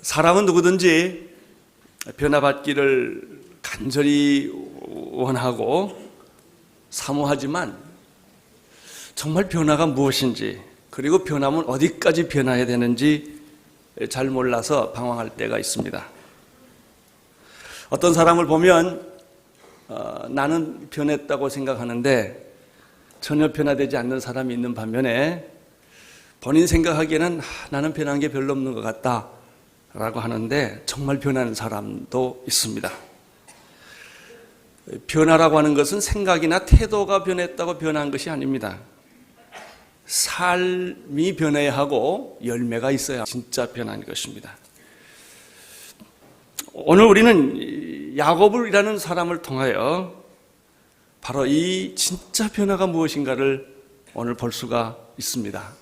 사람은 누구든지 변화받기를 간절히 원하고 사모하지만 정말 변화가 무엇인지, 그리고 변하면 어디까지 변화해야 되는지 잘 몰라서 방황할 때가 있습니다. 어떤 사람을 보면 나는 변했다고 생각하는데 전혀 변화되지 않는 사람이 있는 반면에 본인 생각하기에는 나는 변한 게 별로 없는 것 같다 라고 하는데 정말 변한 사람도 있습니다. 변화라고 하는 것은 생각이나 태도가 변했다고 변한 것이 아닙니다. 삶이 변해야 하고 열매가 있어야 진짜 변한 것입니다. 오늘 우리는 야곱이라는 사람을 통하여 바로 이 진짜 변화가 무엇인가를 오늘 볼 수가 있습니다.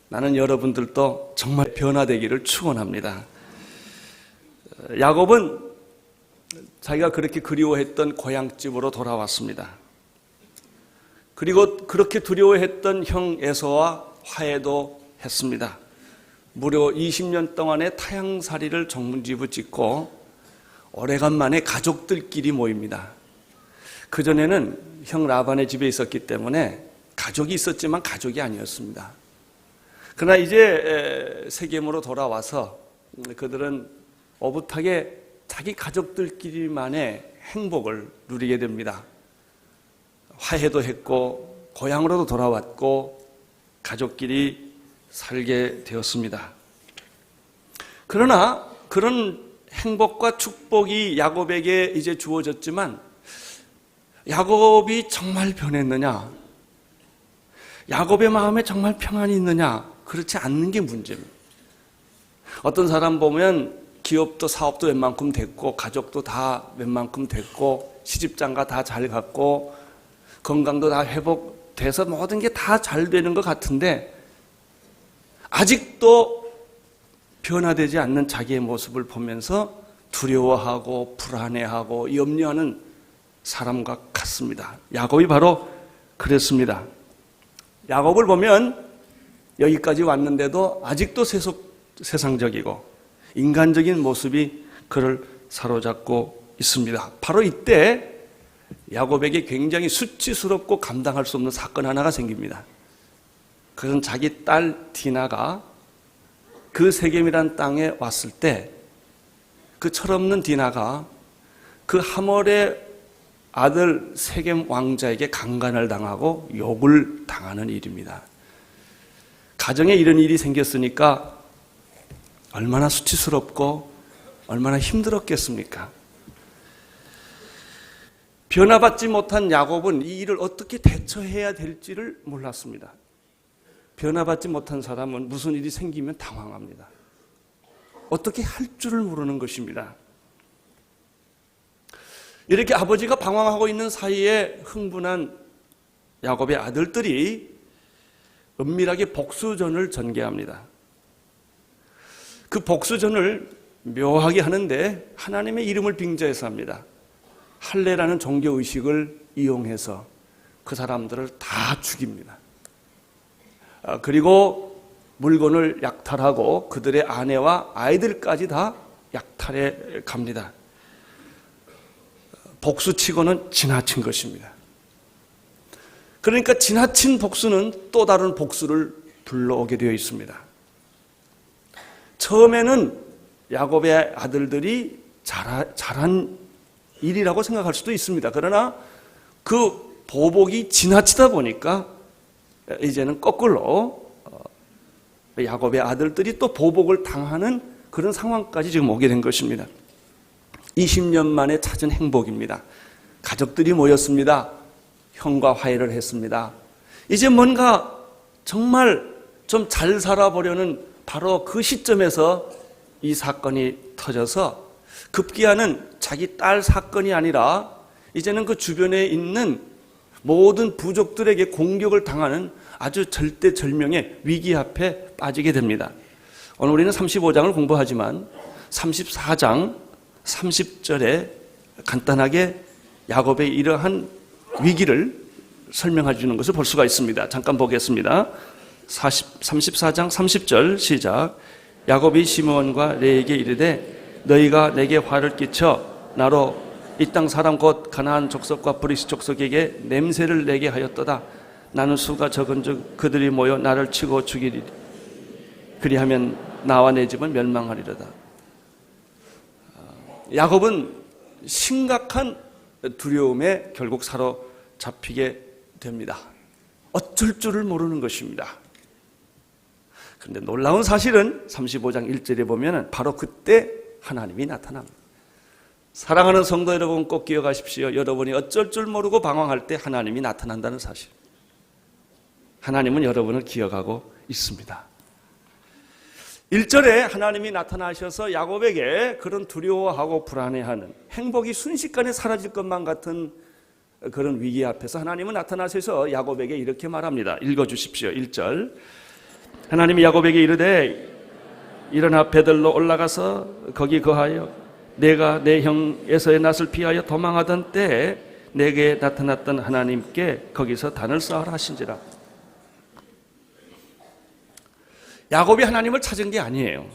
나는 여러분들도 정말 변화되기를 축원합니다. 야곱은 자기가 그렇게 그리워했던 고향집으로 돌아왔습니다. 그리고 그렇게 두려워했던 형 에서와 화해도 했습니다. 무려 20년 동안의 타향살이를 정문집을 짓고 오래간만에 가족들끼리 모입니다. 그전에는 형 라반의 집에 있었기 때문에 가족이 있었지만 가족이 아니었습니다. 그러나 이제 세겜으로 돌아와서 그들은 오붓하게 자기 가족들끼리만의 행복을 누리게 됩니다. 화해도 했고 고향으로도 돌아왔고 가족끼리 살게 되었습니다. 그러나 그런 행복과 축복이 야곱에게 이제 주어졌지만 야곱이 정말 변했느냐? 야곱의 마음에 정말 평안이 있느냐? 그렇지 않는 게 문제입니다. 어떤 사람 보면 기업도 사업도 웬만큼 됐고 가족도 다 웬만큼 됐고 시집장가 다 잘 갔고 건강도 다 회복돼서 모든 게 다 잘 되는 것 같은데 아직도 변화되지 않는 자기의 모습을 보면서 두려워하고 불안해하고 염려하는 사람과 같습니다. 야곱이 바로 그랬습니다. 야곱을 보면 여기까지 왔는데도 아직도 세상적이고 인간적인 모습이 그를 사로잡고 있습니다. 바로 이때 야곱에게 굉장히 수치스럽고 감당할 수 없는 사건 하나가 생깁니다. 그것은 자기 딸 디나가 그 세겜이라는 땅에 왔을 때 그 철없는 디나가 그 하몰의 아들 세겜 왕자에게 강간을 당하고 욕을 당하는 일입니다. 가정에 이런 일이 생겼으니까 얼마나 수치스럽고 얼마나 힘들었겠습니까? 변화받지 못한 야곱은 이 일을 어떻게 대처해야 될지를 몰랐습니다. 변화받지 못한 사람은 무슨 일이 생기면 당황합니다. 어떻게 할 줄을 모르는 것입니다. 이렇게 아버지가 방황하고 있는 사이에 흥분한 야곱의 아들들이 은밀하게 복수전을 전개합니다. 그 복수전을 묘하게 하는데 하나님의 이름을 빙자해서 합니다. 할례라는 종교의식을 이용해서 그 사람들을 다 죽입니다. 그리고 물건을 약탈하고 그들의 아내와 아이들까지 다 약탈해 갑니다. 복수치고는 지나친 것입니다. 그러니까 지나친 복수는 또 다른 복수를 불러오게 되어 있습니다. 처음에는 야곱의 아들들이 잘한 일이라고 생각할 수도 있습니다. 그러나 그 보복이 지나치다 보니까 이제는 거꾸로 야곱의 아들들이 또 보복을 당하는 그런 상황까지 지금 오게 된 것입니다. 20년 만에 찾은 행복입니다. 가족들이 모였습니다. 형과 화해를 했습니다. 이제 뭔가 정말 좀 잘 살아보려는 바로 그 시점에서 이 사건이 터져서 급기야는 자기 딸 사건이 아니라 이제는 그 주변에 있는 모든 부족들에게 공격을 당하는 아주 절대절명의 위기 앞에 빠지게 됩니다. 오늘 우리는 35장을 공부하지만 34장 30절에 간단하게 야곱의 이러한 위기를 설명해 주는 것을 볼 수가 있습니다. 잠깐 보겠습니다. 34장 30절 시작. 야곱이 시므온과 레에게 이르되 너희가 내게 화를 끼쳐 나로 이 땅 사람 곧 가나안 족속과 브리스 족속에게 냄새를 내게 하였도다. 나는 수가 적은즉 그들이 모여 나를 치고 죽이리니 그리하면 나와 내 집은 멸망하리로다. 야곱은 심각한 두려움에 결국 사로잡히게 됩니다. 어쩔 줄을 모르는 것입니다. 그런데 놀라운 사실은 35장 1절에 보면 바로 그때 하나님이 나타납니다. 사랑하는 성도 여러분, 꼭 기억하십시오. 여러분이 어쩔 줄 모르고 방황할 때 하나님이 나타난다는 사실. 하나님은 여러분을 기억하고 있습니다. 1절에 하나님이 나타나셔서 야곱에게 그런 두려워하고 불안해하는, 행복이 순식간에 사라질 것만 같은 그런 위기 앞에서 하나님은 나타나셔서 야곱에게 이렇게 말합니다. 읽어주십시오. 1절. 하나님이 야곱에게 이르되 일어나 베들로 올라가서 거기 거하여 내가 내 형 에서의 낯을 피하여 도망하던 때에 내게 나타났던 하나님께 거기서 단을 쌓으라 하신지라. 야곱이 하나님을 찾은 게 아니에요.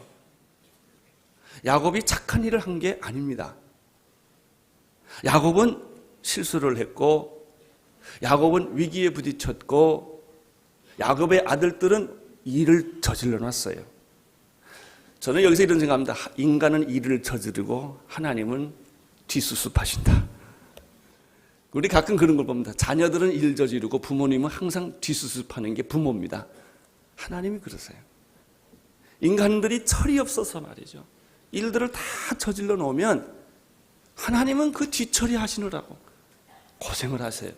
야곱이 착한 일을 한 게 아닙니다. 야곱은 실수를 했고, 야곱은 위기에 부딪혔고, 야곱의 아들들은 일을 저질러 놨어요. 저는 여기서 이런 생각합니다. 인간은 일을 저지르고 하나님은 뒷수습하신다. 우리 가끔 그런 걸 봅니다. 자녀들은 일 저지르고 부모님은 항상 뒷수습하는 게 부모입니다. 하나님이 그러세요. 인간들이 철이 없어서 말이죠. 일들을 다 저질러 놓으면 하나님은 그 뒤처리 하시느라고 고생을 하세요.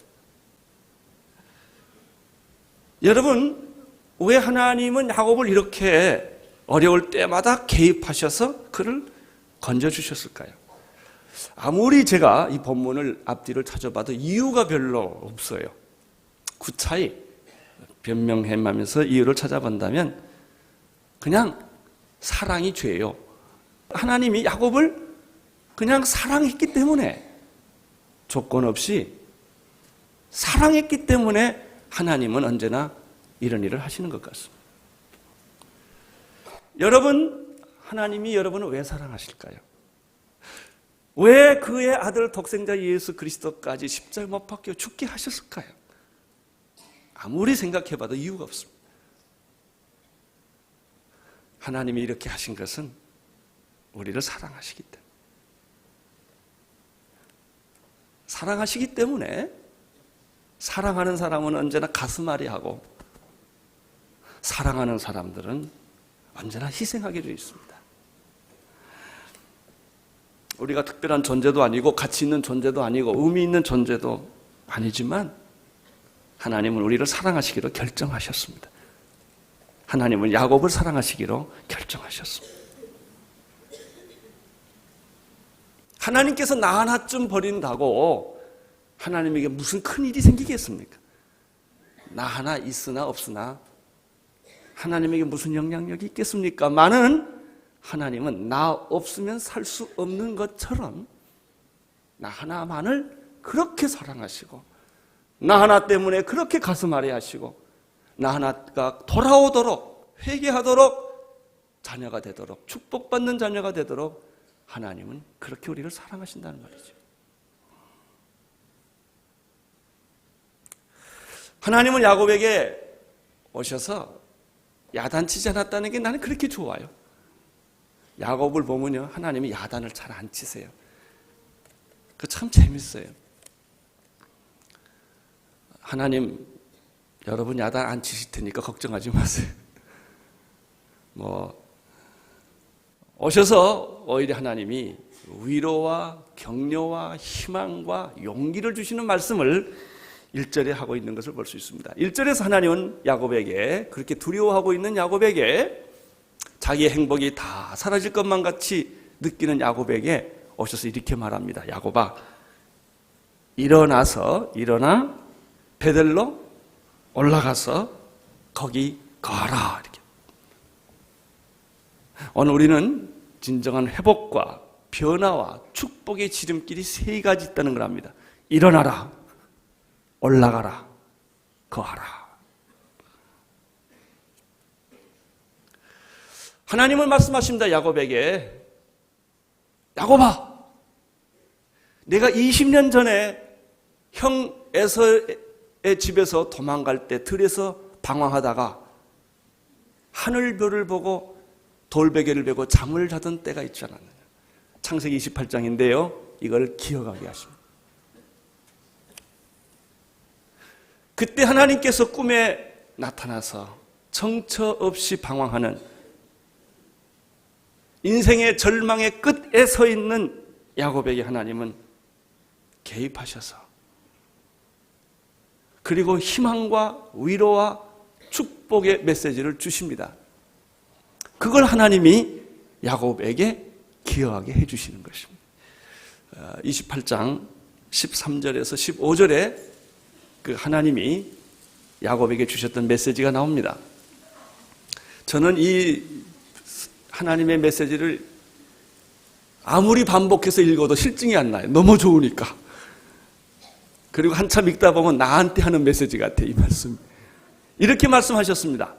여러분, 왜 하나님은 야곱을 이렇게 어려울 때마다 개입하셔서 그를 건져주셨을까요? 아무리 제가 이 본문을 앞뒤를 찾아봐도 이유가 별로 없어요. 구차히 변명해가면서 이유를 찾아본다면 그냥 사랑이 죄예요. 하나님이 야곱을 그냥 사랑했기 때문에, 조건 없이 사랑했기 때문에 하나님은 언제나 이런 일을 하시는 것 같습니다. 여러분, 하나님이 여러분을 왜 사랑하실까요? 왜 그의 아들 독생자 예수 그리스도까지 십자가에 못 박혀 죽게 하셨을까요? 아무리 생각해봐도 이유가 없습니다. 하나님이 이렇게 하신 것은 우리를 사랑하시기 때문에. 사랑하시기 때문에 사랑하는 사람은 언제나 가슴앓이하고 사랑하는 사람들은 언제나 희생하게 되어 있습니다. 우리가 특별한 존재도 아니고 가치 있는 존재도 아니고 의미 있는 존재도 아니지만 하나님은 우리를 사랑하시기로 결정하셨습니다. 하나님은 야곱을 사랑하시기로 결정하셨습니다. 하나님께서 나 하나쯤 버린다고 하나님에게 무슨 큰일이 생기겠습니까? 나 하나 있으나 없으나 하나님에게 무슨 영향력이 있겠습니까? 많은 하나님은 나 없으면 살 수 없는 것처럼 나 하나만을 그렇게 사랑하시고 나 하나 때문에 그렇게 가슴앓이 하시고 나 하나가 돌아오도록 회개하도록 자녀가 되도록 축복받는 자녀가 되도록 하나님은 그렇게 우리를 사랑하신다는 말이죠. 하나님은 야곱에게 오셔서 야단치지 않았다는 게 나는 그렇게 좋아요. 야곱을 보면요, 하나님이 야단을 잘 안 치세요. 그 참 재밌어요. 하나님, 여러분 야단 안 치실 테니까 걱정하지 마세요. 오셔서 오히려 하나님이 위로와 격려와 희망과 용기를 주시는 말씀을 1절에 하고 있는 것을 볼 수 있습니다. 1절에서 하나님은 야곱에게, 그렇게 두려워하고 있는 야곱에게, 자기의 행복이 다 사라질 것만 같이 느끼는 야곱에게 오셔서 이렇게 말합니다. 야곱아, 일어나 베들로 올라가서 거기 거하라. 이렇게. 오늘 우리는 진정한 회복과 변화와 축복의 지름길이 세 가지 있다는 걸 압니다. 일어나라, 올라가라, 거하라. 하나님은 말씀하십니다. 야곱에게, 야곱아, 내가 20년 전에 형 에서의 집에서 도망갈 때 들에서 방황하다가 하늘별을 보고 돌베개를 베고 잠을 자던 때가 있지 않았느냐. 창세기 28장인데요. 이걸 기억하게 하십니다. 그때 하나님께서 꿈에 나타나서 정처 없이 방황하는 인생의 절망의 끝에 서 있는 야곱에게 하나님은 개입하셔서 그리고 희망과 위로와 축복의 메시지를 주십니다. 그걸 하나님이 야곱에게 기여하게 해주시는 것입니다. 28장 13절에서 15절에 그 하나님이 야곱에게 주셨던 메시지가 나옵니다. 저는 이 하나님의 메시지를 아무리 반복해서 읽어도 실증이 안 나요. 너무 좋으니까. 그리고 한참 읽다 보면 나한테 하는 메시지 같아요. 이 말씀. 이렇게 말씀하셨습니다.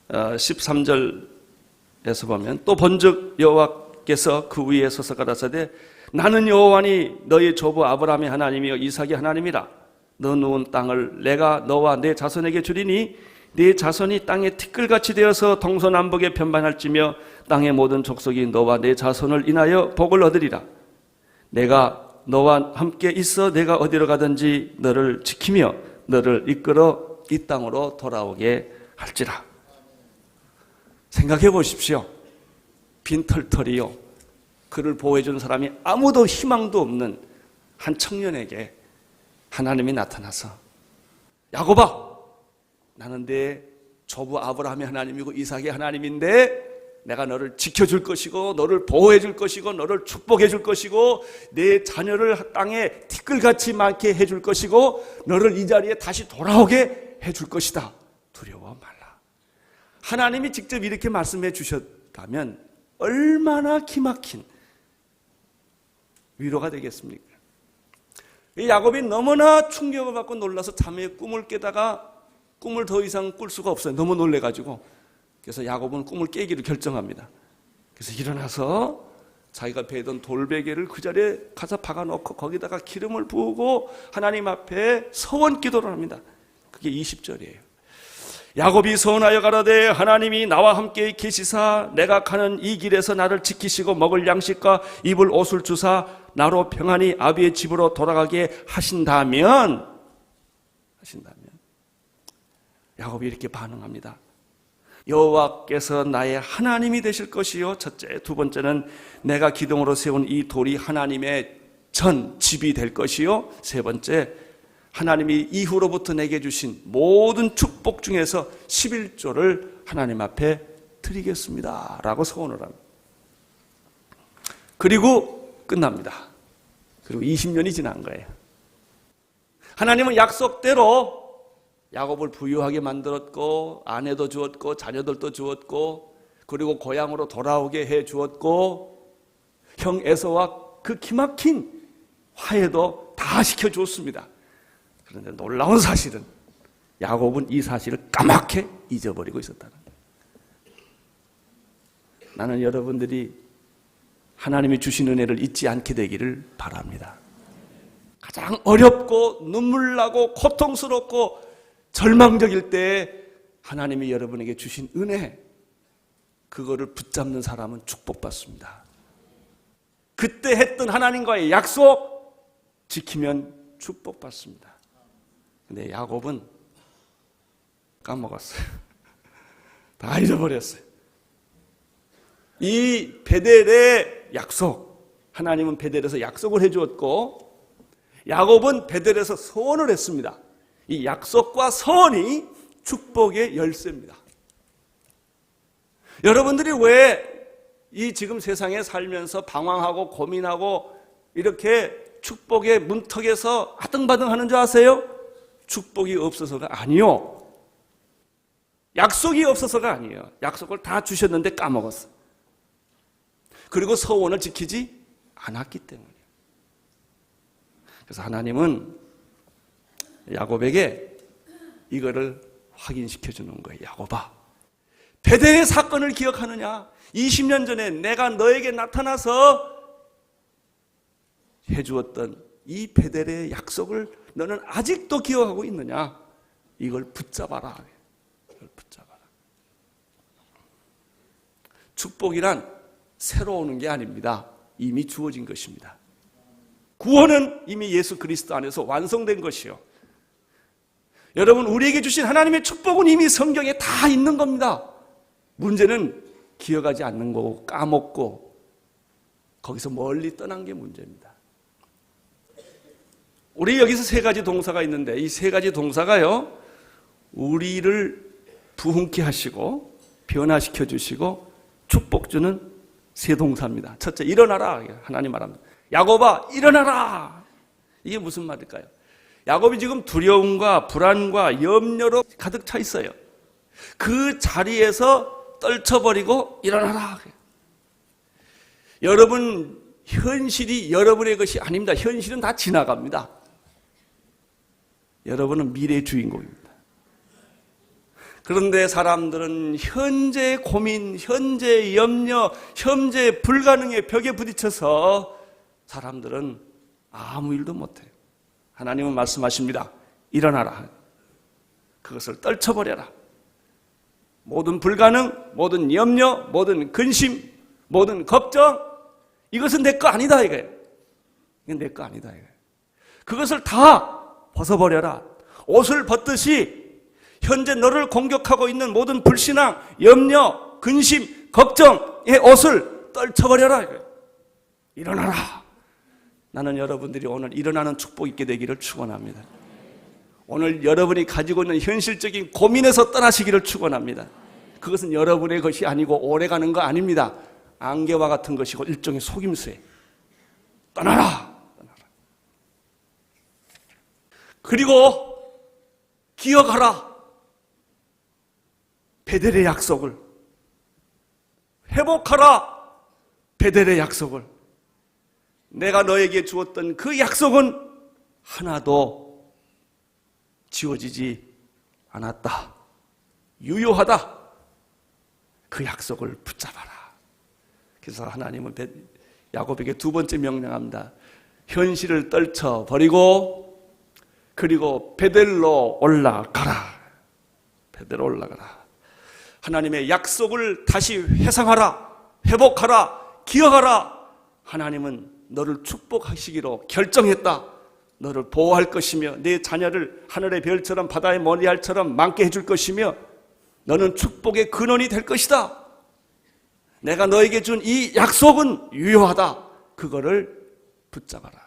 13절에서 보면 또 본즉 여호와께서 그 위에 서서 가라사대 나는 여호와니 너희 조부 아브라함의 하나님이요 이삭의 하나님이라. 너 누운 땅을 내가 너와 내 자손에게 주리니 네 자손이 땅에 티끌같이 되어서 동서남북에 편반할지며 땅의 모든 족속이 너와 내 자손을 인하여 복을 얻으리라. 내가 너와 함께 있어 내가 어디로 가든지 너를 지키며 너를 이끌어 이 땅으로 돌아오게 할지라. 생각해 보십시오. 빈털털이요. 그를 보호해 주는 사람이 아무도 희망도 없는 한 청년에게 하나님이 나타나서 야곱아, 나는 내 조부 아브라함의 하나님이고 이삭의 하나님인데 내가 너를 지켜줄 것이고 너를 보호해 줄 것이고 너를 축복해 줄 것이고 내 자녀를 땅에 티끌같이 많게 해줄 것이고 너를 이 자리에 다시 돌아오게 해줄 것이다. 두려워 말라. 하나님이 직접 이렇게 말씀해 주셨다면 얼마나 기막힌 위로가 되겠습니까? 이 야곱이 너무나 충격을 받고 놀라서 잠에 꿈을 깨다가 꿈을 더 이상 꿀 수가 없어요. 너무 놀래가지고. 그래서 야곱은 꿈을 깨기로 결정합니다. 그래서 일어나서 자기가 베던 돌베개를 그 자리에 가서 박아놓고 거기다가 기름을 부으고 하나님 앞에 서원 기도를 합니다. 그게 20절이에요. 야곱이 서원하여 가라되 하나님이 나와 함께 계시사 내가 가는 이 길에서 나를 지키시고 먹을 양식과 입을 옷을 주사 나로 평안히 아비의 집으로 돌아가게 하신다면 야곱이 이렇게 반응합니다. 여호와께서 나의 하나님이 되실 것이요. 첫째, 두 번째는 내가 기둥으로 세운 이 돌이 하나님의 전 집이 될 것이요. 세 번째, 하나님이 이후로부터 내게 주신 모든 축복 중에서 11조를 하나님 앞에 드리겠습니다 라고 서원을 합니다. 그리고 끝납니다. 그리고 20년이 지난 거예요. 하나님은 약속대로 야곱을 부유하게 만들었고 아내도 주었고 자녀들도 주었고 그리고 고향으로 돌아오게 해 주었고 형 에서와 그 기막힌 화해도 다 시켜주었습니다. 그런데 놀라운 사실은 야곱은 이 사실을 까맣게 잊어버리고 있었다는 거예요. 나는 여러분들이 하나님이 주신 은혜를 잊지 않게 되기를 바랍니다. 가장 어렵고 눈물 나고 고통스럽고 절망적일 때 하나님이 여러분에게 주신 은혜, 그거를 붙잡는 사람은 축복받습니다. 그때 했던 하나님과의 약속 지키면 축복받습니다. 근데 야곱은 까먹었어요. 다 잊어버렸어요. 이 베델의 약속, 하나님은 베델에서 약속을 해주었고 야곱은 베델에서 서원을 했습니다. 이 약속과 서원이 축복의 열쇠입니다. 여러분들이 왜 이 지금 세상에 살면서 방황하고 고민하고 이렇게 축복의 문턱에서 아등바등하는 줄 아세요? 축복이 없어서가 아니요. 약속이 없어서가 아니에요. 약속을 다 주셨는데 까먹었어요. 그리고 서원을 지키지 않았기 때문이에요. 그래서 하나님은 야곱에게 이거를 확인시켜 주는 거예요. 야곱아, 베델의 사건을 기억하느냐? 20년 전에 내가 너에게 나타나서 해주었던 이 베델의 약속을 너는 아직도 기억하고 있느냐? 이걸 붙잡아라. 이걸 붙잡아라. 축복이란 새로 오는 게 아닙니다. 이미 주어진 것입니다. 구원은 이미 예수 그리스도 안에서 완성된 것이요. 여러분, 우리에게 주신 하나님의 축복은 이미 성경에 다 있는 겁니다. 문제는 기억하지 않는 거고 까먹고 거기서 멀리 떠난 게 문제입니다. 우리 여기서 세 가지 동사가 있는데 이 세 가지 동사가요, 우리를 부흥케 하시고 변화시켜 주시고 축복 주는 세 동사입니다. 첫째, 일어나라. 하나님 말합니다. 야곱아, 일어나라. 이게 무슨 말일까요? 야곱이 지금 두려움과 불안과 염려로 가득 차 있어요. 그 자리에서 떨쳐버리고 일어나라. 여러분, 현실이 여러분의 것이 아닙니다. 현실은 다 지나갑니다. 여러분은 미래의 주인공입니다. 그런데 사람들은 현재의 고민, 현재의 염려, 현재의 불가능의 벽에 부딪혀서 사람들은 아무 일도 못해요. 하나님은 말씀하십니다. 일어나라. 그것을 떨쳐버려라. 모든 불가능, 모든 염려, 모든 근심, 모든 걱정, 이것은 내 거 아니다 이거예요. 이건 내 거 아니다 이거예요. 그것을 다 벗어버려라. 옷을 벗듯이 현재 너를 공격하고 있는 모든 불신앙, 염려, 근심, 걱정의 옷을 떨쳐버려라 이거예요. 일어나라. 나는 여러분들이 오늘 일어나는 축복 있게 되기를 축원합니다. 오늘 여러분이 가지고 있는 현실적인 고민에서 떠나시기를 축원합니다. 그것은 여러분의 것이 아니고 오래가는 거 아닙니다. 안개와 같은 것이고 일종의 속임수에 떠나라. 그리고 기억하라. 베델의 약속을 회복하라. 베델의 약속을 내가 너에게 주었던 그 약속은 하나도 지워지지 않았다. 유효하다. 그 약속을 붙잡아라. 그래서 하나님은 야곱에게 두 번째 명령합니다. 현실을 떨쳐버리고 그리고 베델로 올라가라. 베델로 올라가라. 하나님의 약속을 다시 회상하라. 회복하라. 기억하라. 하나님은 너를 축복하시기로 결정했다. 너를 보호할 것이며 내 자녀를 하늘의 별처럼 바다의 머리알처럼 많게 해줄 것이며 너는 축복의 근원이 될 것이다. 내가 너에게 준 이 약속은 유효하다. 그거를 붙잡아라.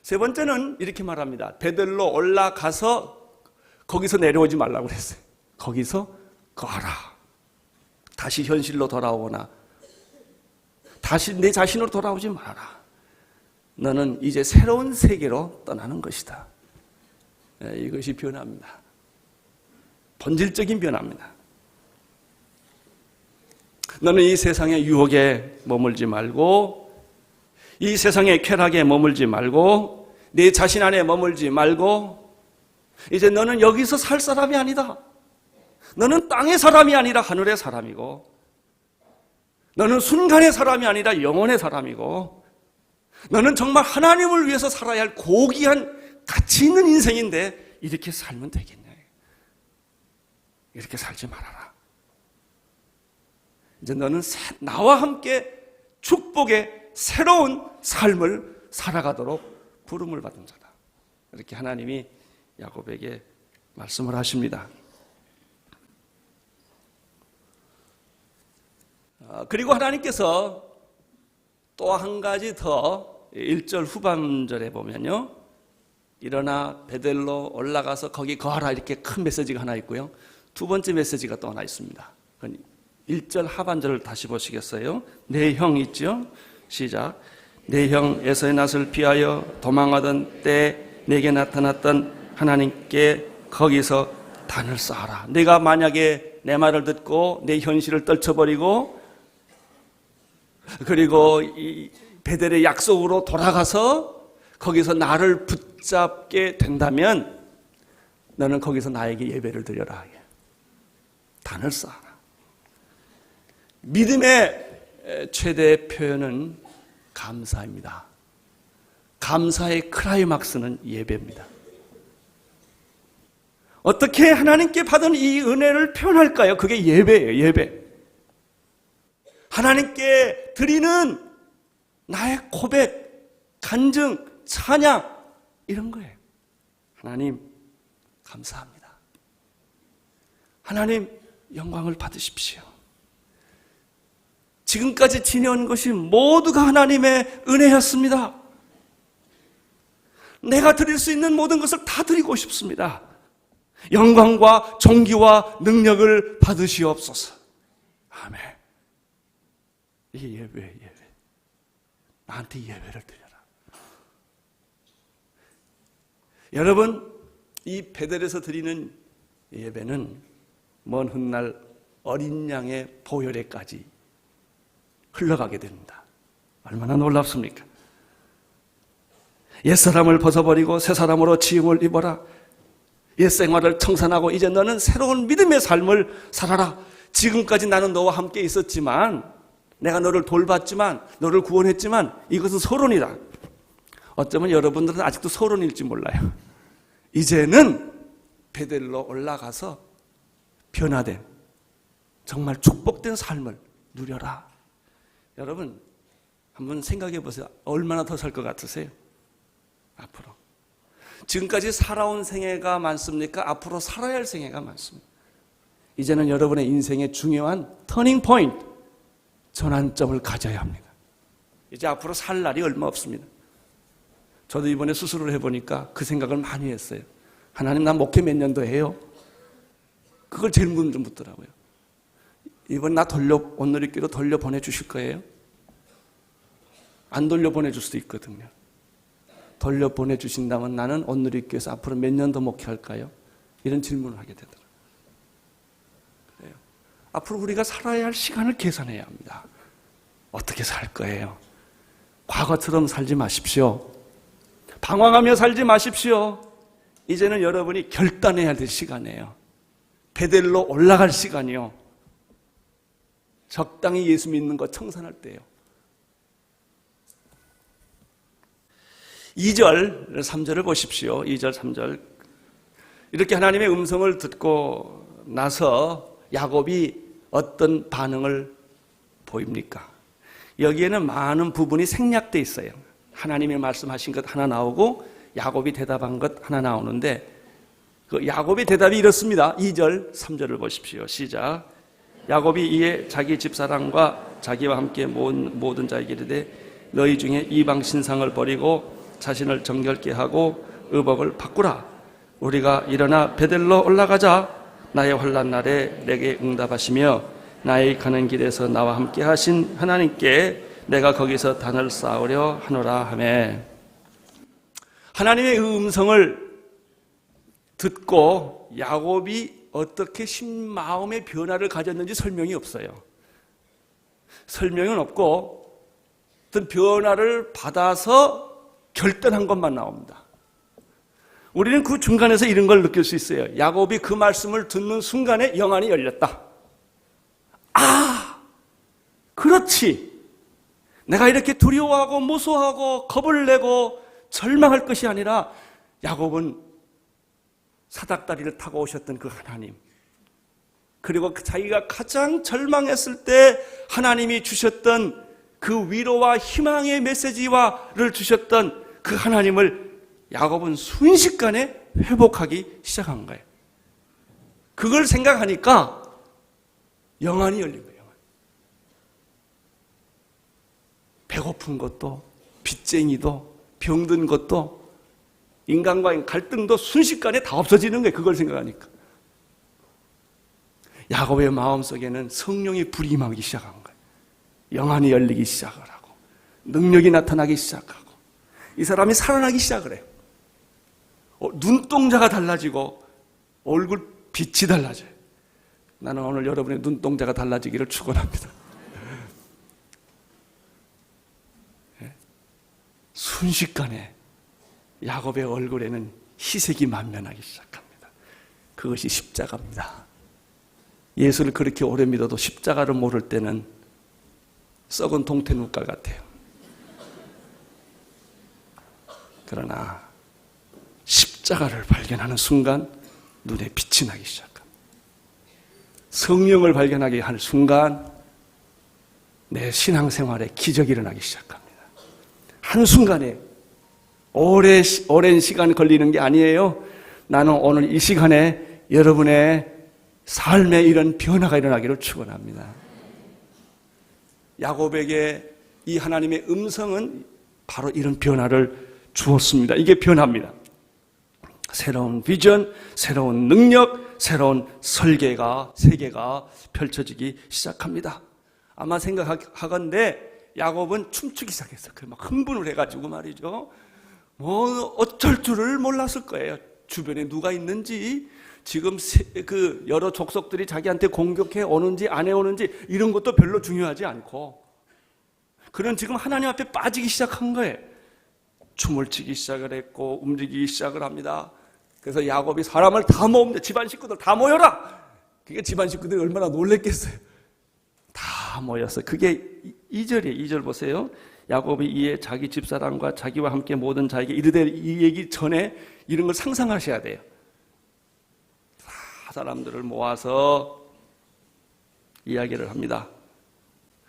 세 번째는 이렇게 말합니다. 베델로 올라가서 거기서 내려오지 말라고 그랬어요. 거기서 거하라. 다시 현실로 돌아오거나 다시 내 자신으로 돌아오지 말아라. 너는 이제 새로운 세계로 떠나는 것이다. 이것이 변화입니다. 본질적인 변화입니다. 너는 이 세상의 유혹에 머물지 말고 이 세상의 쾌락에 머물지 말고 내 자신 안에 머물지 말고 이제 너는 여기서 살 사람이 아니다. 너는 땅의 사람이 아니라 하늘의 사람이고 너는 순간의 사람이 아니라 영원의 사람이고 너는 정말 하나님을 위해서 살아야 할 고귀한 가치 있는 인생인데 이렇게 살면 되겠냐. 이렇게 살지 말아라. 이제 너는 나와 함께 축복의 새로운 삶을 살아가도록 부름을 받은 자다. 이렇게 하나님이 야곱에게 말씀을 하십니다. 그리고 하나님께서 또 한 가지 더 1절 후반절에 보면요. 일어나 베델로 올라가서 거기 거하라 이렇게 큰 메시지가 하나 있고요. 두 번째 메시지가 또 하나 있습니다. 1절 하반절을 다시 보시겠어요? 내 형 있죠? 시작. 내 형 에서의 낯을 피하여 도망하던 때 내게 나타났던 하나님께 거기서 단을 쌓아라. 내가 만약에 내 말을 듣고 내 현실을 떨쳐버리고 그리고 이 베델의 약속으로 돌아가서 거기서 나를 붙잡게 된다면 너는 거기서 나에게 예배를 드려라. 단을 쌓아라. 믿음의 최대 표현은 감사입니다. 감사의 클라이막스는 예배입니다. 어떻게 하나님께 받은 이 은혜를 표현할까요? 그게 예배예요, 예배. 하나님께 드리는 나의 고백, 간증, 찬양, 이런 거예요. 하나님, 감사합니다. 하나님, 영광을 받으십시오. 지금까지 지내온 것이 모두가 하나님의 은혜였습니다. 내가 드릴 수 있는 모든 것을 다 드리고 싶습니다. 영광과 존귀와 능력을 받으시옵소서. 아멘. 이게 예배예요, 예배. 나한테 예배를 드려라. 여러분, 이 베델에서 드리는 예배는 먼 훗날 어린 양의 보혈에까지 흘러가게 됩니다. 얼마나 놀랍습니까? 옛사람을 벗어버리고 새사람으로 지음을 입어라. 옛생활을 청산하고 이제 너는 새로운 믿음의 삶을 살아라. 지금까지 나는 너와 함께 있었지만, 내가 너를 돌봤지만, 너를 구원했지만 이것은 소론이다. 어쩌면 여러분들은 아직도 소론일지 몰라요. 이제는 베델로 올라가서 변화된, 정말 축복된 삶을 누려라. 여러분, 한번 생각해 보세요. 얼마나 더 살 것 같으세요? 앞으로. 지금까지 살아온 생애가 많습니까? 앞으로 살아야 할 생애가 많습니다. 이제는 여러분의 인생의 중요한 터닝 포인트, 전환점을 가져야 합니다. 이제 앞으로 살 날이 얼마 없습니다. 저도 이번에 수술을 해보니까 그 생각을 많이 했어요. 하나님, 나 목회 몇 년도 해요? 그걸 제일 묻더라고요. 이번 나 온누리교로 돌려보내주실 거예요? 안 돌려보내줄 수도 있거든요. 돌려보내주신다면 나는 온누리교에서 앞으로 몇 년 더 목회할까요? 이런 질문을 하게 되더라고요. 그래요. 앞으로 우리가 살아야 할 시간을 계산해야 합니다. 어떻게 살 거예요? 과거처럼 살지 마십시오. 방황하며 살지 마십시오. 이제는 여러분이 결단해야 될 시간이에요. 베델로 올라갈 시간이요. 적당히 예수 믿는 것 청산할 때예요. 2절, 3절을 보십시오. 2절, 3절. 이렇게 하나님의 음성을 듣고 나서 야곱이 어떤 반응을 보입니까? 여기에는 많은 부분이 생략되어 있어요. 하나님이 말씀하신 것 하나 나오고 야곱이 대답한 것 하나 나오는데, 그 야곱의 대답이 이렇습니다. 2절, 3절을 보십시오. 시작. 야곱이 이에 자기 집사람과 자기와 함께 모든 자에게 이르되 너희 중에 이방 신상을 버리고 자신을 정결케 하고 의복을 바꾸라. 우리가 일어나 베델로 올라가자. 나의 환난 날에 내게 응답하시며 나의 가는 길에서 나와 함께 하신 하나님께 내가 거기서 단을 쌓으려 하노라 하며, 하나님의 음성을 듣고 야곱이 어떻게 마음의 변화를 가졌는지 설명이 없어요. 설명은 없고 어떤 변화를 받아서 결단한 것만 나옵니다. 우리는 그 중간에서 이런 걸 느낄 수 있어요. 야곱이 그 말씀을 듣는 순간에 영안이 열렸다. 아, 그렇지. 내가 이렇게 두려워하고 무서워하고 겁을 내고 절망할 것이 아니라, 야곱은 사닥다리를 타고 오셨던 그 하나님, 그리고 자기가 가장 절망했을 때 하나님이 주셨던 그 위로와 희망의 메시지와를 주셨던 그 하나님을 야곱은 순식간에 회복하기 시작한 거예요. 그걸 생각하니까 영안이 열린 거예요. 배고픈 것도, 빚쟁이도, 병든 것도, 인간과의 갈등도 순식간에 다 없어지는 거예요. 그걸 생각하니까. 야곱의 마음속에는 성령의 불이 임하기 시작한 거예요. 영안이 열리기 시작을 하고 능력이 나타나기 시작하고 이 사람이 살아나기 시작을 해요. 눈동자가 달라지고 얼굴 빛이 달라져요. 나는 오늘 여러분의 눈동자가 달라지기를 축원합니다. 순식간에 야곱의 얼굴에는 희색이 만면하기 시작합니다. 그것이 십자가입니다. 예수를 그렇게 오래 믿어도 십자가를 모를 때는 썩은 동태눈깔 같아요. 그러나 십자가를 발견하는 순간 눈에 빛이 나기 시작합니다. 성령을 발견하게 하는 순간 내 신앙생활에 기적이 일어나기 시작합니다. 한순간에 오랜 시간 걸리는 게 아니에요. 나는 오늘 이 시간에 여러분의 삶에 이런 변화가 일어나기를 축원합니다. 야곱에게 이 하나님의 음성은 바로 이런 변화를 주었습니다. 이게 변화입니다. 새로운 비전, 새로운 능력, 새로운 설계가, 세계가 펼쳐지기 시작합니다. 아마 생각하건대 야곱은 춤추기 시작했어요. 막 흥분을 해가지고 말이죠. 뭐 어쩔 줄을 몰랐을 거예요. 주변에 누가 있는지, 지금 그 여러 족속들이 자기한테 공격해 오는지 안 해오는지 이런 것도 별로 중요하지 않고, 그는 지금 하나님 앞에 빠지기 시작한 거예요. 춤을 추기 시작을 했고 움직이기 시작을 합니다. 그래서 야곱이 사람을 다 모읍니다. 집안 식구들 다 모여라. 그게 집안 식구들이 얼마나 놀랬겠어요. 다 모였어요. 그게 2절이에요. 2절 보세요. 야곱이 이에 자기 집사람과 자기와 함께 모든 자에게 이르되, 이 얘기 전에 이런 걸 상상하셔야 돼요. 다 사람들을 모아서 이야기를 합니다.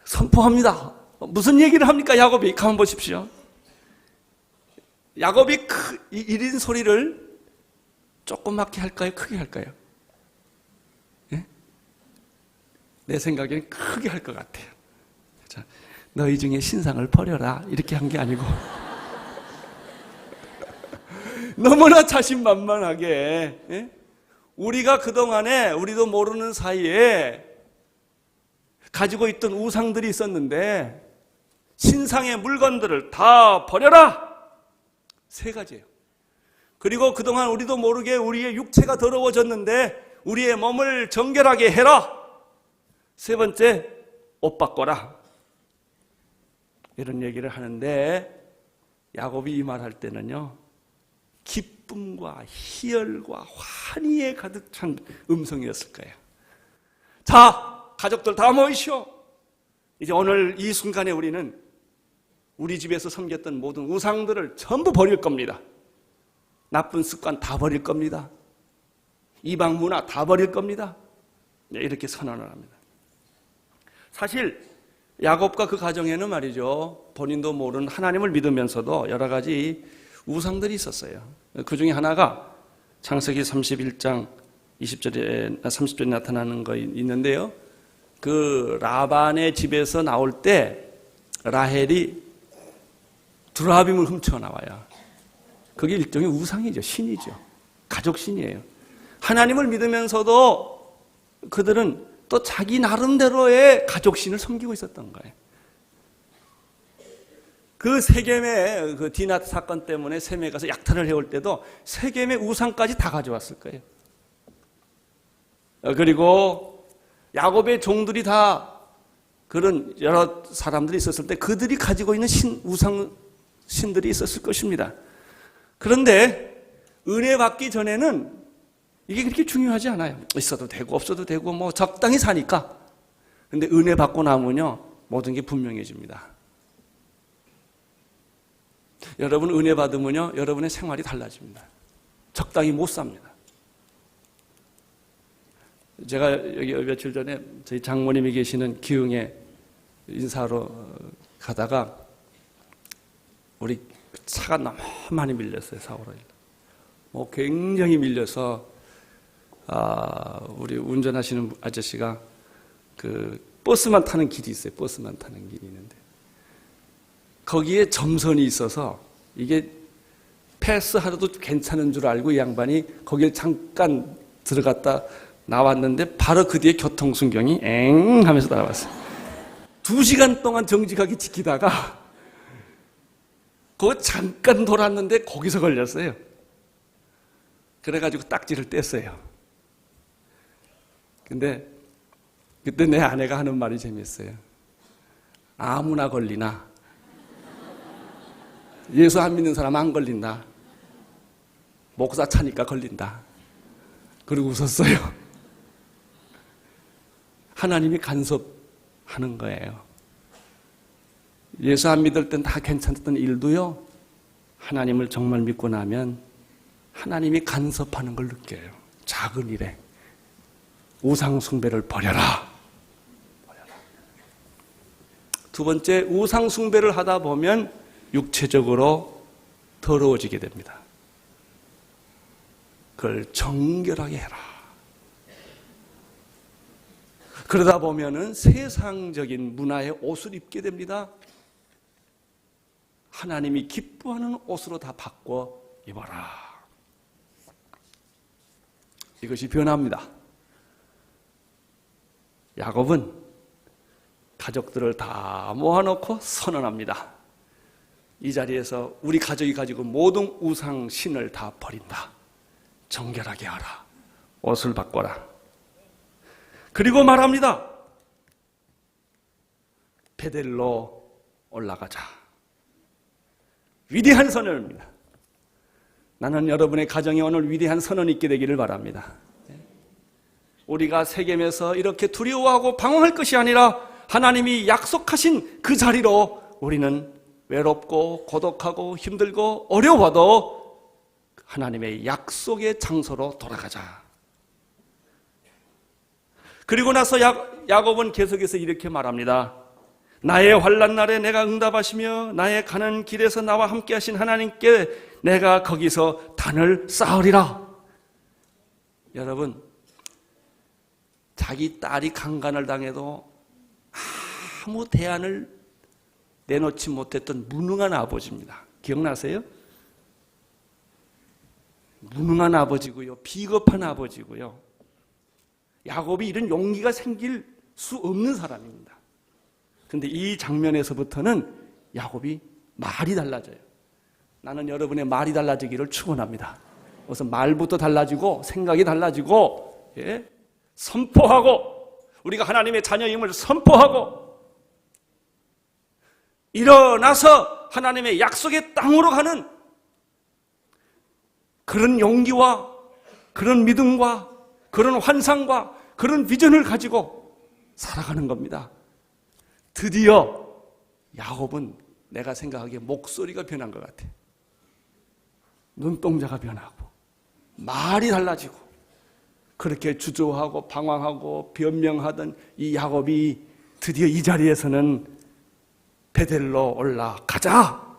선포합니다. 무슨 얘기를 합니까? 야곱이 가만 보십시오. 야곱이 1인 소리를 조그맣게 할까요? 크게 할까요? 예? 내 생각에는 크게 할 것 같아요. 자, 너희 중에 신상을 버려라 이렇게 한 게 아니고 너무나 자신만만하게, 예? 우리가 그동안에 우리도 모르는 사이에 가지고 있던 우상들이 있었는데 신상의 물건들을 다 버려라. 3가지예요. 그리고 그동안 우리도 모르게 우리의 육체가 더러워졌는데 우리의 몸을 정결하게 해라. 3번째, 옷 바꿔라. 이런 얘기를 하는데 야곱이 이 말 할 때는요, 기쁨과 희열과 환희에 가득 찬 음성이었을 거예요. 자, 가족들 다 모이시오. 이제 오늘 이 순간에 우리는 우리 집에서 섬겼던 모든 우상들을 전부 버릴 겁니다. 나쁜 습관 다 버릴 겁니다. 이방 문화 다 버릴 겁니다. 이렇게 선언을 합니다. 사실 야곱과 그 가정에는 말이죠, 본인도 모르는 하나님을 믿으면서도 여러 가지 우상들이 있었어요. 그 중에 하나가 창세기 31장 30절에 나타나는 거 있는데요. 그 라반의 집에서 나올 때 라헬이 드라빔을 훔쳐 나와요. 그게 일종의 우상이죠. 신이죠. 가족 신이에요. 하나님을 믿으면서도 그들은 또 자기 나름대로의 가족 신을 섬기고 있었던 거예요. 그 세겜의 그 디낫 사건 때문에 셈에 가서 약탈을 해올 때도 세겜의 우상까지 다 가져왔을 거예요. 그리고 야곱의 종들이 다 그런 여러 사람들이 있었을 때 그들이 가지고 있는 우상 신들이 있었을 것입니다. 그런데 은혜 받기 전에는 이게 그렇게 중요하지 않아요. 있어도 되고 없어도 되고 뭐 적당히 사니까. 그런데 은혜 받고 나면요, 모든 게 분명해집니다. 여러분 은혜 받으면요, 여러분의 생활이 달라집니다. 적당히 못 삽니다. 제가 여기 며칠 전에 저희 장모님이 계시는 기흥에 인사하러 가다가 우리 차가 너무 많이 밀렸어요. 4월에. 뭐 굉장히 밀려서 우리 운전하시는 아저씨가 그 버스만 타는 길이 있어요. 버스만 타는 길이 있는데 거기에 점선이 있어서 이게 패스하려도 괜찮은 줄 알고 이 양반이 거기에 잠깐 들어갔다 나왔는데 바로 그 뒤에 교통순경이 엥 하면서 나왔어요. 2시간 동안 정직하게 지키다가 그거 잠깐 돌았는데 거기서 걸렸어요. 그래가지고 딱지를 뗐어요. 근데 그때 내 아내가 하는 말이 재밌어요. 아무나 걸리나? 예수 안 믿는 사람 안 걸린다. 목사 차니까 걸린다. 그리고 웃었어요. 하나님이 간섭하는 거예요. 예수 안 믿을 땐 다 괜찮았던 일도요, 하나님을 정말 믿고 나면 하나님이 간섭하는 걸 느껴요. 작은 일에. 우상 숭배를 버려라. 두 번째, 우상 숭배를 하다 보면 육체적으로 더러워지게 됩니다. 그걸 정결하게 해라. 그러다 보면은 세상적인 문화의 옷을 입게 됩니다. 하나님이 기뻐하는 옷으로 다 바꿔 입어라. 이것이 변화입니다. 야곱은 가족들을 다 모아놓고 선언합니다. 이 자리에서 우리 가족이 가지고 모든 우상 신을 다 버린다. 정결하게 하라. 옷을 바꿔라. 그리고 말합니다. 베델로 올라가자. 위대한 선언입니다. 나는 여러분의 가정에 오늘 위대한 선언이 있게 되기를 바랍니다. 우리가 세겜에서 이렇게 두려워하고 방황할 것이 아니라 하나님이 약속하신 그 자리로 우리는 외롭고 고독하고 힘들고 어려워도 하나님의 약속의 장소로 돌아가자. 그리고 나서 야곱은 계속해서 이렇게 말합니다. 나의 환난 날에 내가 응답하시며 나의 가는 길에서 나와 함께 하신 하나님께 내가 거기서 단을 쌓으리라. 여러분, 자기 딸이 강간을 당해도 아무 대안을 내놓지 못했던 무능한 아버지입니다. 기억나세요? 무능한 아버지고요. 비겁한 아버지고요. 야곱이 이런 용기가 생길 수 없는 사람입니다. 그런데 이 장면에서부터는 야곱이 말이 달라져요. 나는 여러분의 말이 달라지기를 축원합니다. 우선 말부터 달라지고 생각이 달라지고, 예? 선포하고, 우리가 하나님의 자녀임을 선포하고, 일어나서 하나님의 약속의 땅으로 가는 그런 용기와 그런 믿음과 그런 환상과 그런 비전을 가지고 살아가는 겁니다. 드디어 야곱은 내가 생각하기에 목소리가 변한 것 같아. 눈동자가 변하고 말이 달라지고 그렇게 주저하고 방황하고 변명하던 이 야곱이 드디어 이 자리에서는 베델로 올라가자.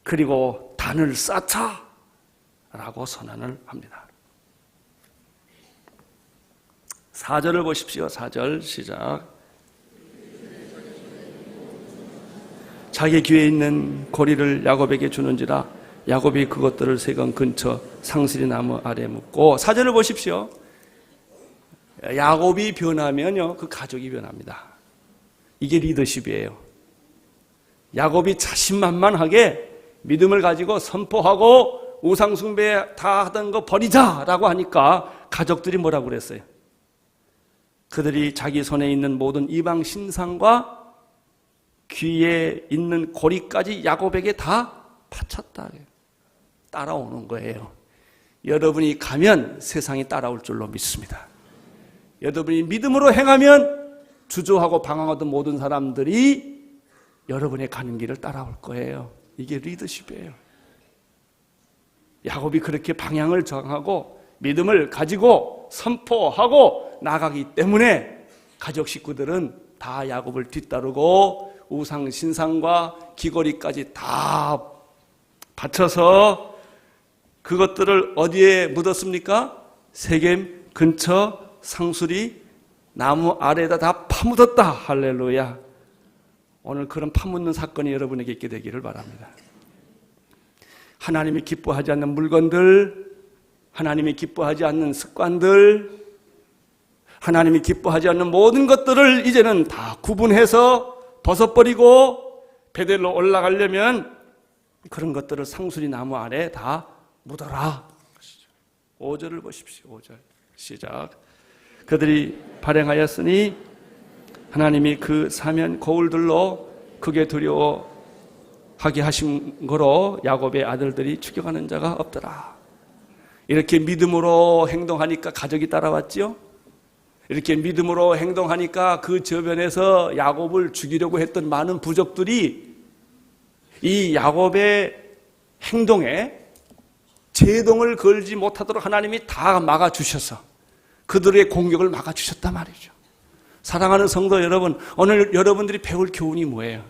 그리고 단을 쌓자. 라고 선언을 합니다. 4절을 보십시오. 4절 시작. 자기 귀에 있는 고리를 야곱에게 주는지라 야곱이 그것들을 세건 근처 상수리 나무 아래 묻고. 4절을 보십시오. 야곱이 변하면요, 그 가족이 변합니다. 이게 리더십이에요. 야곱이 자신만만하게 믿음을 가지고 선포하고 우상숭배 다 하던 거 버리자라고 하니까 가족들이 뭐라고 그랬어요? 그들이 자기 손에 있는 모든 이방 신상과 귀에 있는 고리까지 야곱에게 다 바쳤다. 따라오는 거예요. 여러분이 가면 세상이 따라올 줄로 믿습니다. 여러분이 믿음으로 행하면 주저하고 방황하던 모든 사람들이 여러분의 가는 길을 따라올 거예요. 이게 리더십이에요. 야곱이 그렇게 방향을 정하고 믿음을 가지고 선포하고 나가기 때문에 가족 식구들은 다 야곱을 뒤따르고 우상 신상과 귀걸이까지 다 바쳐서 그것들을 어디에 묻었습니까? 세겜 근처 상수리 나무 아래에다 다 파묻었다. 할렐루야. 오늘 그런 파묻는 사건이 여러분에게 있게 되기를 바랍니다. 하나님이 기뻐하지 않는 물건들, 하나님이 기뻐하지 않는 습관들, 하나님이 기뻐하지 않는 모든 것들을 이제는 다 구분해서 벗어버리고 베델로 올라가려면 그런 것들을 상수리 나무 아래 다 묻어라. 5절을 보십시오. 5절 시작. 그들이 발행하였으니 하나님이 그 사면 거울들로 크게 두려워하게 하신 거로 야곱의 아들들이 추격하는 자가 없더라. 이렇게 믿음으로 행동하니까 가족이 따라왔지요. 이렇게 믿음으로 행동하니까 그 저변에서 야곱을 죽이려고 했던 많은 부족들이 이 야곱의 행동에 제동을 걸지 못하도록 하나님이 다 막아주셔서 그들의 공격을 막아주셨단 말이죠. 사랑하는 성도 여러분, 오늘 여러분들이 배울 교훈이 뭐예요?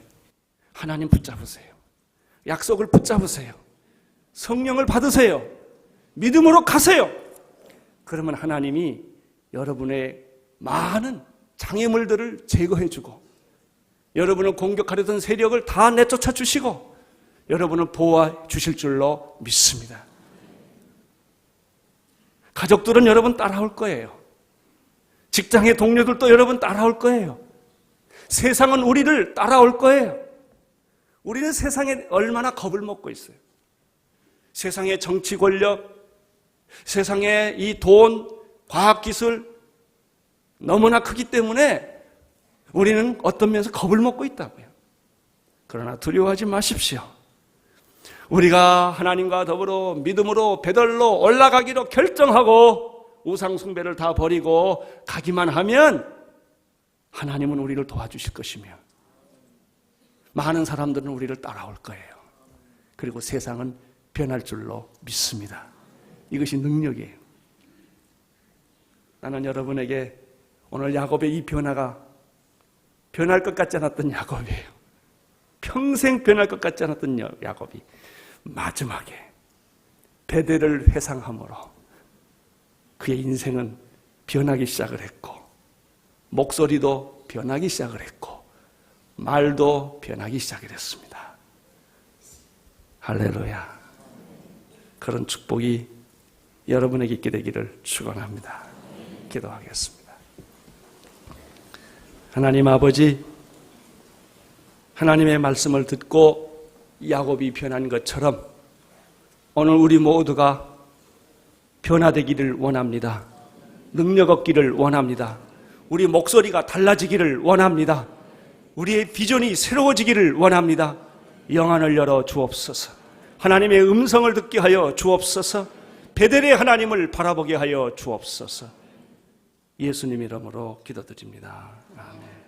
하나님 붙잡으세요. 약속을 붙잡으세요. 성령을 받으세요. 믿음으로 가세요. 그러면 하나님이 여러분의 많은 장애물들을 제거해주고 여러분을 공격하려던 세력을 다 내쫓아 주시고 여러분을 보호해 주실 줄로 믿습니다. 가족들은 여러분 따라올 거예요. 직장의 동료들도 여러분 따라올 거예요. 세상은 우리를 따라올 거예요. 우리는 세상에 얼마나 겁을 먹고 있어요. 세상의 정치 권력, 세상의 이 돈, 과학기술 너무나 크기 때문에 우리는 어떤 면에서 겁을 먹고 있다고요. 그러나 두려워하지 마십시오. 우리가 하나님과 더불어 믿음으로 배들로 올라가기로 결정하고 우상 숭배를 다 버리고 가기만 하면 하나님은 우리를 도와주실 것이며 많은 사람들은 우리를 따라올 거예요. 그리고 세상은 변할 줄로 믿습니다. 이것이 능력이에요. 나는 여러분에게 오늘 야곱의 이 변화가 변할 것 같지 않았던 야곱이에요. 평생 변할 것 같지 않았던 야곱이 마지막에 베델을 회상함으로 그의 인생은 변하기 시작을 했고 목소리도 변하기 시작을 했고 말도 변하기 시작을 했습니다. 할렐루야. 그런 축복이 여러분에게 있게 되기를 축원합니다. 기도하겠습니다. 하나님 아버지, 하나님의 말씀을 듣고 야곱이 변한 것처럼 오늘 우리 모두가 변화되기를 원합니다. 능력 얻기를 원합니다. 우리 목소리가 달라지기를 원합니다. 우리의 비전이 새로워지기를 원합니다. 영안을 열어 주옵소서. 하나님의 음성을 듣게 하여 주옵소서. 베델의 하나님을 바라보게 하여 주옵소서. 예수님 이름으로 기도드립니다. 아멘.